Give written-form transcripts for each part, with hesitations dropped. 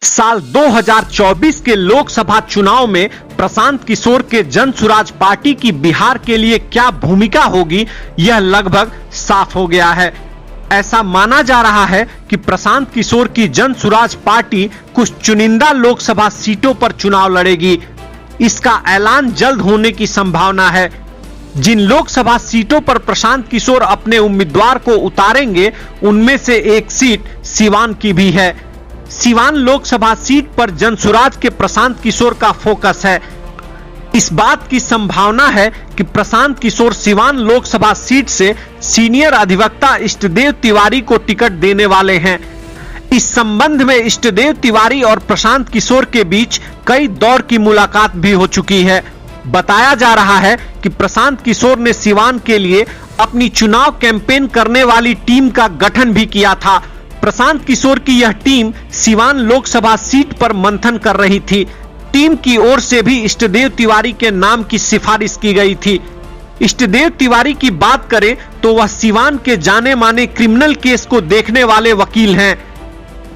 साल 2024 के लोकसभा चुनाव में प्रशांत किशोर के जन सुराज पार्टी की बिहार के लिए क्या भूमिका होगी, यह लगभग साफ हो गया है। ऐसा माना जा रहा है कि प्रशांत किशोर की जन सुराज पार्टी कुछ चुनिंदा लोकसभा सीटों पर चुनाव लड़ेगी। इसका ऐलान जल्द होने की संभावना है। जिन लोकसभा सीटों पर प्रशांत किशोर अपने उम्मीदवार को उतारेंगे, उनमें से एक सीट सीवान की भी है। सीवान लोकसभा सीट पर जनसुराज के प्रशांत किशोर का फोकस है। इस बात की संभावना है कि प्रशांत किशोर सीवान लोकसभा सीट से सीनियर अधिवक्ता इष्टदेव तिवारी को टिकट देने वाले हैं। इस संबंध में इष्टदेव तिवारी और प्रशांत किशोर के बीच कई दौर की मुलाकात भी हो चुकी है। बताया जा रहा है कि प्रशांत किशोर ने सीवान के लिए अपनी चुनाव कैंपेन करने वाली टीम का गठन भी किया था। प्रशांत किशोर की यह टीम सीवान लोकसभा सीट पर मंथन कर रही थी। टीम की ओर से भी इष्टदेव तिवारी के नाम की सिफारिश की गई थी। इष्टदेव तिवारी की बात करें तो वह सीवान के जाने माने क्रिमिनल केस को देखने वाले वकील हैं।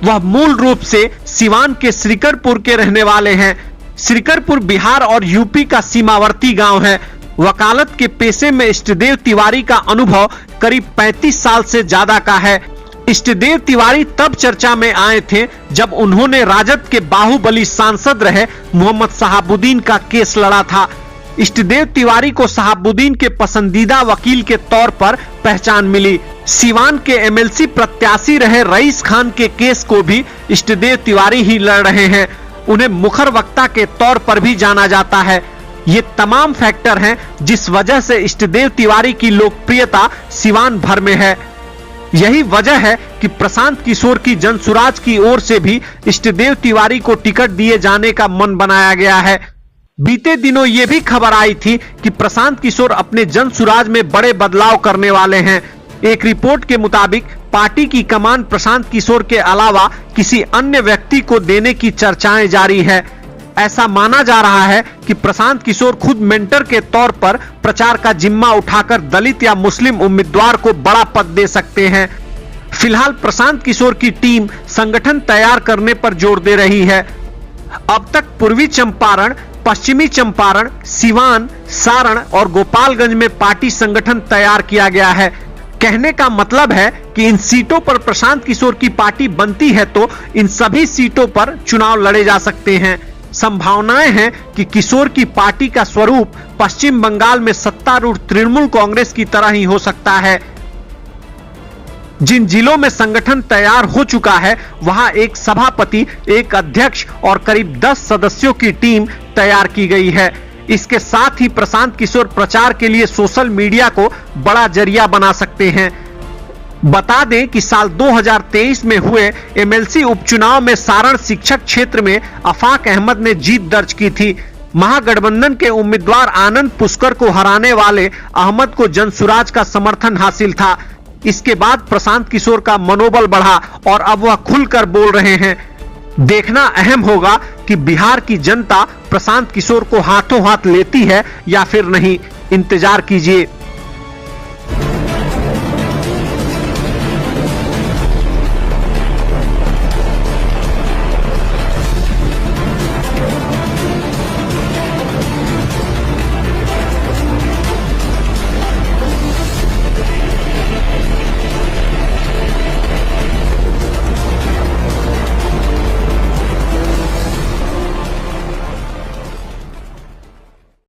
वह मूल रूप से सीवान के श्रीकरपुर के रहने वाले हैं। श्रीकरपुर बिहार और यूपी का सीमावर्ती गांव है। वकालत के पेशे में इष्टदेव तिवारी का अनुभव करीब 35 साल से ज्यादा का है। इष्टदेव तिवारी तब चर्चा में आए थे जब उन्होंने राजद के बाहुबली सांसद रहे मोहम्मद शहाबुद्दीन का केस लड़ा था। इष्टदेव तिवारी को शहाबुद्दीन के पसंदीदा वकील के तौर पर पहचान मिली। सीवान के एमएलसी प्रत्याशी रहे रईस खान के केस को भी इष्टदेव तिवारी ही लड़ रहे हैं। उन्हें मुखर वक्ता के तौर पर भी जाना जाता है। ये तमाम फैक्टर हैं जिस वजह से इष्टदेव तिवारी की लोकप्रियता सीवान भर में है। यही वजह है कि प्रशांत किशोर की जनसुराज की ओर से भी इष्टदेव तिवारी को टिकट दिए जाने का मन बनाया गया है। बीते दिनों यह भी खबर आई थी कि प्रशांत किशोर अपने जनसुराज में बड़े बदलाव करने वाले हैं। एक रिपोर्ट के मुताबिक पार्टी की कमान प्रशांत किशोर के अलावा किसी अन्य व्यक्ति को देने की चर्चाएं जारी है। ऐसा माना जा रहा है कि प्रशांत किशोर खुद मेंटर के तौर पर प्रचार का जिम्मा उठाकर दलित या मुस्लिम उम्मीदवार को बड़ा पद दे सकते हैं। फिलहाल प्रशांत किशोर की टीम संगठन तैयार करने पर जोर दे रही है। अब तक पूर्वी चंपारण, पश्चिमी चंपारण, सिवान, सारण और गोपालगंज में पार्टी संगठन तैयार किया गया है। कहने का मतलब है कि इन सीटों पर प्रशांत किशोर की पार्टी बनती है तो इन सभी सीटों पर चुनाव लड़े जा सकते हैं। संभावनाएं हैं कि किशोर की पार्टी का स्वरूप पश्चिम बंगाल में सत्तारूढ़ तृणमूल कांग्रेस की तरह ही हो सकता है। जिन जिलों में संगठन तैयार हो चुका है, वहां एक सभापति, एक अध्यक्ष और करीब 10 सदस्यों की टीम तैयार की गई है। इसके साथ ही प्रशांत किशोर प्रचार के लिए सोशल मीडिया को बड़ा जरिया बना सकते हैं। बता दें कि साल 2023 में हुए एमएलसी उपचुनाव में सारण शिक्षक क्षेत्र में अफाक अहमद ने जीत दर्ज की थी। महागठबंधन के उम्मीदवार आनंद पुष्कर को हराने वाले अहमद को जनसुराज का समर्थन हासिल था। इसके बाद प्रशांत किशोर का मनोबल बढ़ा और अब वह खुलकर बोल रहे हैं। देखना अहम होगा कि बिहार की जनता प्रशांत किशोर को हाथों हाथ लेती है या फिर नहीं। इंतजार कीजिए।